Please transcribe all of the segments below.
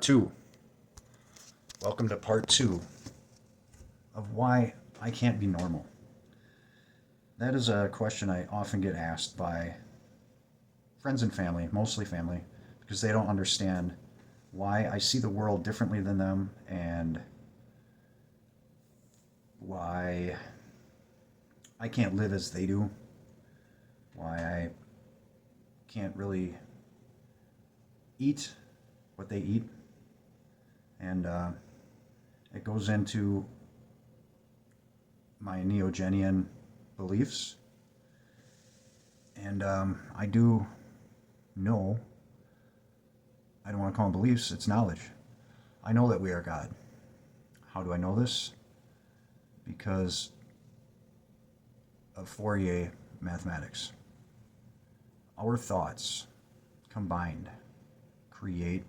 part two. Welcome to part two of why I can't be normal. That is a question I often get asked by friends and family, mostly family, because they don't understand why I see the world differently than them and why I can't live as they do, why I can't really eat what they eat. And it goes into my Neogenian beliefs. And I do know, I don't want to call them beliefs, it's knowledge. I know that we are God. How do I know this? Because of Fourier mathematics. Our thoughts combined create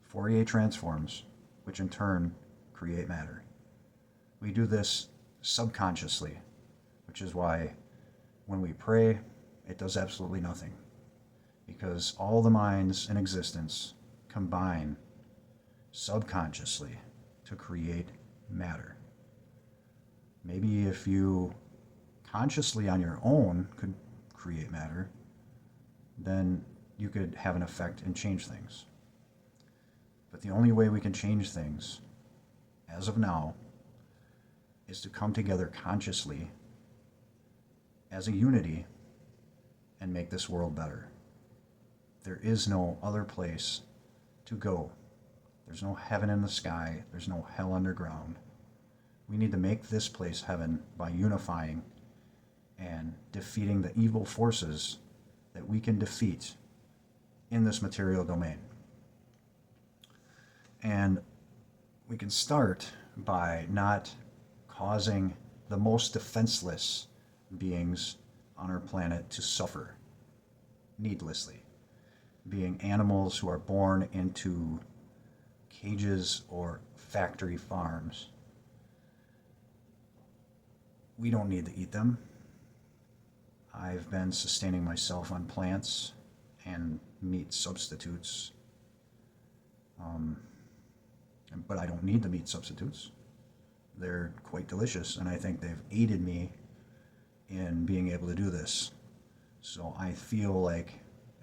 Fourier transforms, which in turn create matter. We do this subconsciously, which is why when we pray, it does absolutely nothing. Because all the minds in existence combine subconsciously to create matter. Maybe if you consciously on your own could create matter, then you could have an effect and change things. But the only way we can change things, as of now, is to come together consciously as a unity and make this world better. There is no other place to go. There's no heaven in the sky. There's no hell underground. We need to make this place heaven by unifying and defeating the evil forces that we can defeat in this material domain. And we can start by not causing the most defenseless beings on our planet to suffer needlessly, being animals who are born into cages or factory farms. We don't need to eat them. I've been sustaining myself on plants and meat substitutes. But I don't need the meat substitutes. They're quite delicious, and I think they've aided me in being able to do this. So I feel like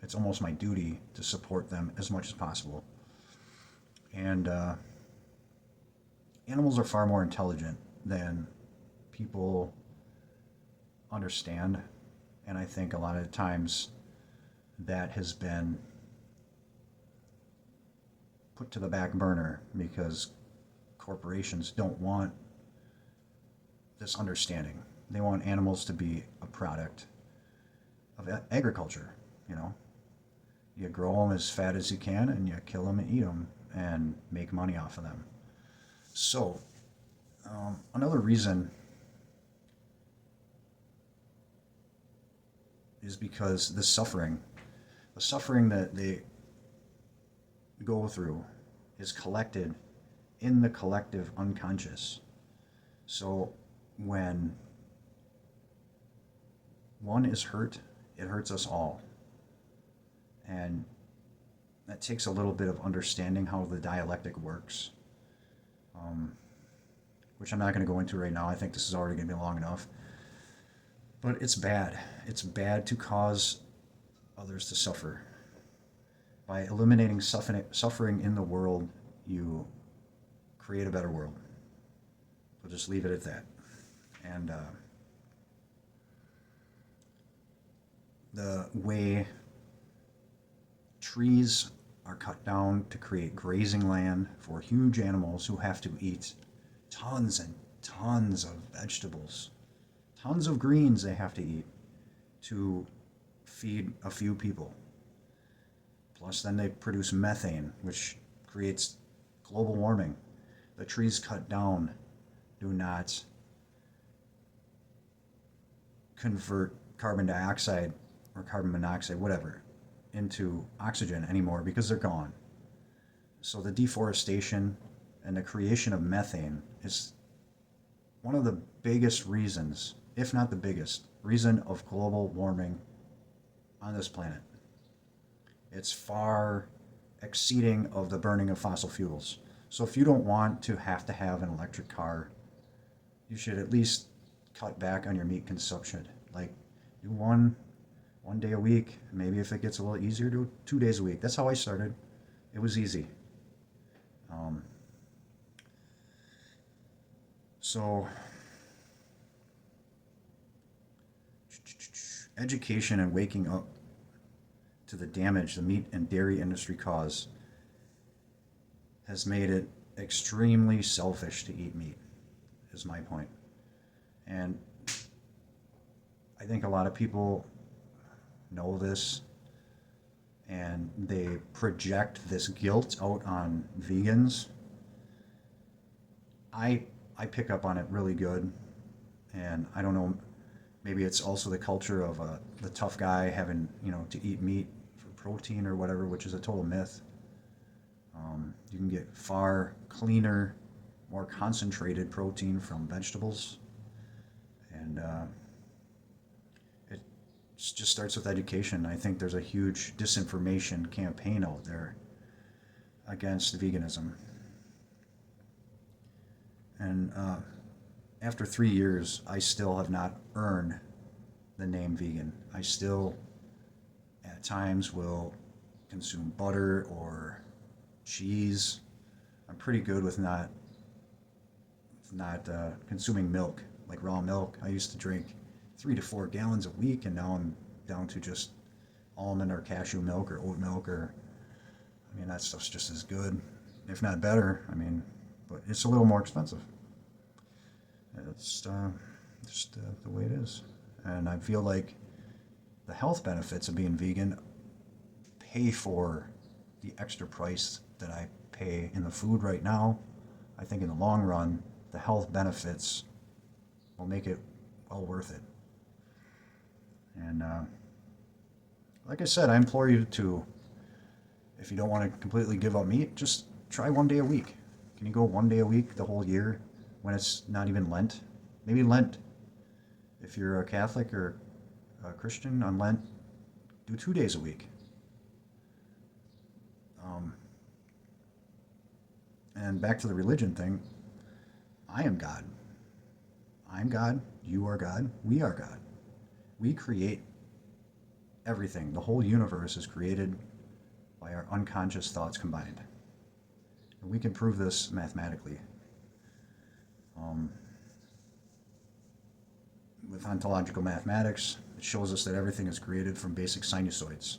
it's almost my duty to support them as much as possible. And animals are far more intelligent than people understand, and I think a lot of times that has been put to the back burner because corporations don't want this understanding. They want animals to be a product of agriculture, you know. You grow them as fat as you can and you kill them and eat them and make money off of them. So, another reason is because the suffering that they go through is collected in the collective unconscious. So when one is hurt, it hurts us all. And that takes a little bit of understanding how the dialectic works, which I'm not going to go into right now. I think this is already going to be long enough. But it's bad. It's bad to cause others to suffer. By eliminating suffering in the world, you create a better world. We'll just leave it at that. And the way trees are cut down to create grazing land for huge animals who have to eat tons and tons of vegetables, tons of greens they have to eat to feed a few people. Plus then they produce methane, which creates global warming. The trees cut down do not convert carbon dioxide or carbon monoxide, whatever, into oxygen anymore because they're gone. So the deforestation and the creation of methane is one of the biggest reasons, if not the biggest, reason of global warming on this planet. It's far exceeding of the burning of fossil fuels. So if you don't want to have an electric car, you should at least cut back on your meat consumption. Like, do one day a week. Maybe if it gets a little easier, do 2 days a week. That's how I started. It was easy. Um, so education and waking up to the damage the meat and dairy industry cause has made it extremely selfish to eat meat, is my point. And I think a lot of people know this, and they project this guilt out on vegans. I pick up on it really good, and I don't know, maybe it's also the culture of the tough guy having, to eat meat for protein or whatever, which is a total myth. You can get far cleaner, more concentrated protein from vegetables, and it just starts with education. I think there's a huge disinformation campaign out there against veganism. And after 3 years, I still have not earned the name vegan. I still, at times, will consume butter or cheese. I'm pretty good with not consuming milk, like raw milk. I used to drink 3 to 4 gallons a week, and now I'm down to just almond or cashew milk or oat milk, or, that stuff's just as good, if not better. But it's a little more expensive. It's just the way it is. And I feel like the health benefits of being vegan pay for the extra price that I pay in the food right now. I think in the long run, the health benefits will make it well worth it. And like I said, I implore you to, if you don't want to completely give up meat, just try 1 day a week. Can you go 1 day a week the whole year when it's not even Lent? Maybe Lent. If you're a Catholic or a Christian on Lent, do 2 days a week. And back to the religion thing, I am God. I'm God. You are God. We are God. We create everything. The whole universe is created by our unconscious thoughts combined. And we can prove this mathematically. With ontological mathematics, it shows us that everything is created from basic sinusoids.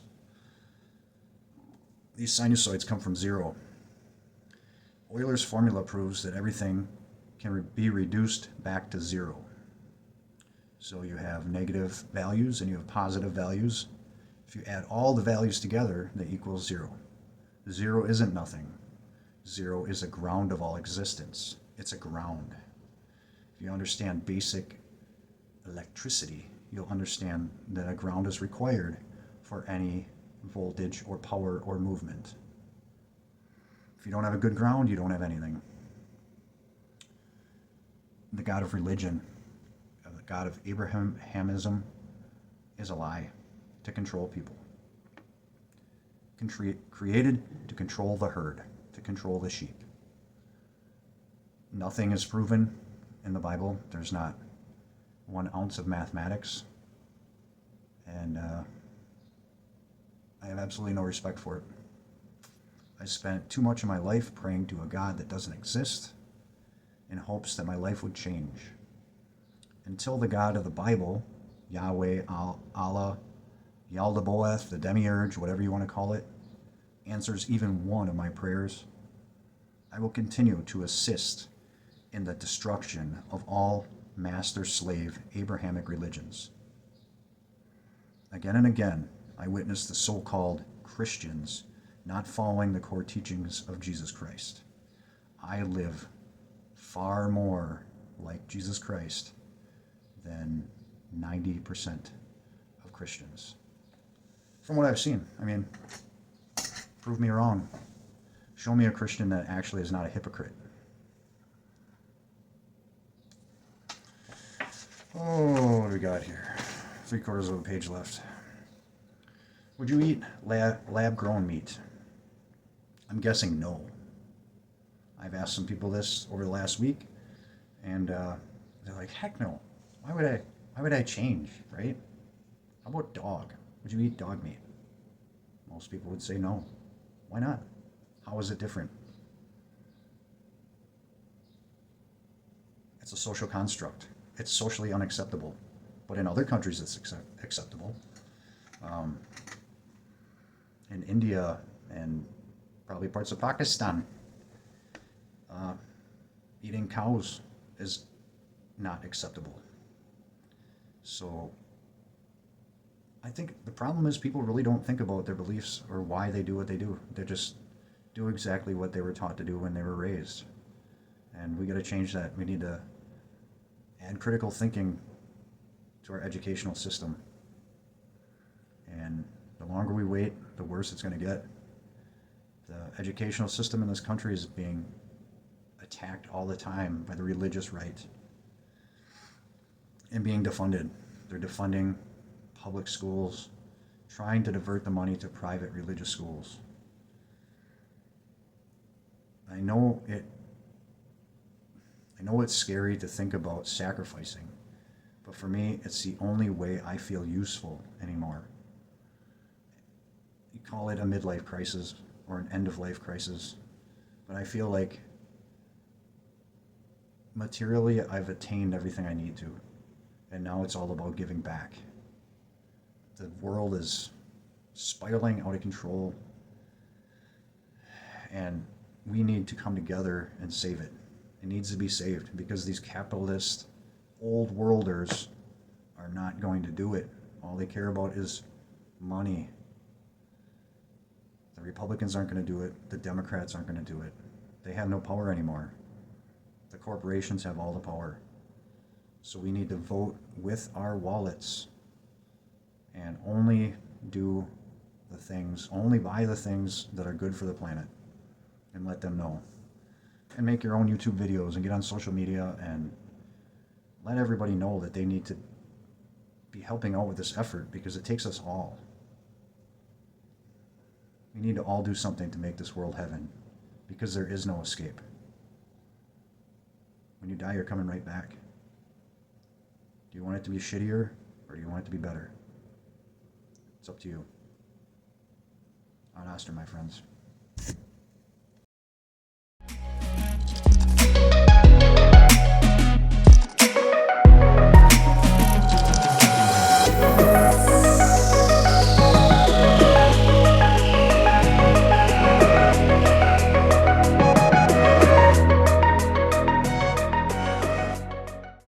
These sinusoids come from zero. Euler's formula proves that everything can be reduced back to zero. So you have negative values and you have positive values. If you add all the values together, they equal zero. Zero isn't nothing. Zero is a ground of all existence. It's a ground. If you understand basic electricity, you'll understand that a ground is required for any voltage or power or movement. If you don't have a good ground, you don't have anything. The God of religion, the God of Abrahamism, is a lie to control people. Created to control the herd, to control the sheep. Nothing is proven in the Bible. There's not 1 ounce of mathematics. And I have absolutely no respect for it. I spent too much of my life praying to a God that doesn't exist in hopes that my life would change. Until the God of the Bible, Yahweh, Allah, Yaldabaoth, the Demiurge, whatever you want to call it, answers even one of my prayers, I will continue to assist in the destruction of all master-slave Abrahamic religions. Again and again, I witnessed the so-called Christians not following the core teachings of Jesus Christ. I live far more like Jesus Christ than 90% of Christians. From what I've seen, prove me wrong. Show me a Christian that actually is not a hypocrite. Oh, what do we got here? 3/4 of a page left. Would you eat lab-grown meat? I'm guessing no. I've asked some people this over the last week, and they're like, "Heck no! Why would I? Why would I change? Right? How about dog? Would you eat dog meat?" Most people would say no. Why not? How is it different? It's a social construct. It's socially unacceptable, but in other countries it's acceptable. Um, in India and probably parts of Pakistan, uh, eating cows is not acceptable. So I think the problem is people really don't think about their beliefs or why they do what they do. They just do exactly what they were taught to do when they were raised. And we got to change that. We need to add critical thinking to our educational system. And the longer we wait, the worse it's going to get. The educational system in this country is being attacked all the time by the religious right and being defunded. They're defunding public schools, trying to divert the money to private religious schools. I know it's scary to think about sacrificing, but for me, it's the only way I feel useful anymore. You call it a midlife crisis or an end of life crisis, but I feel like materially I've attained everything I need to, and now it's all about giving back. The world is spiraling out of control, and we need to come together and save it. It needs to be saved because these capitalist old worlders are not going to do it. All they care about is money. The Republicans aren't going to do it. The Democrats aren't going to do it. They have no power anymore. The corporations have all the power. So we need to vote with our wallets and only do the things, only buy the things that are good for the planet, and let them know. And make your own YouTube videos and get on social media and let everybody know that they need to be helping out with this effort because it takes us all. We need to all do something to make this world heaven because there is no escape. When you die, you're coming right back. Do you want it to be shittier or do you want it to be better? It's up to you. Ad Astra, my friends.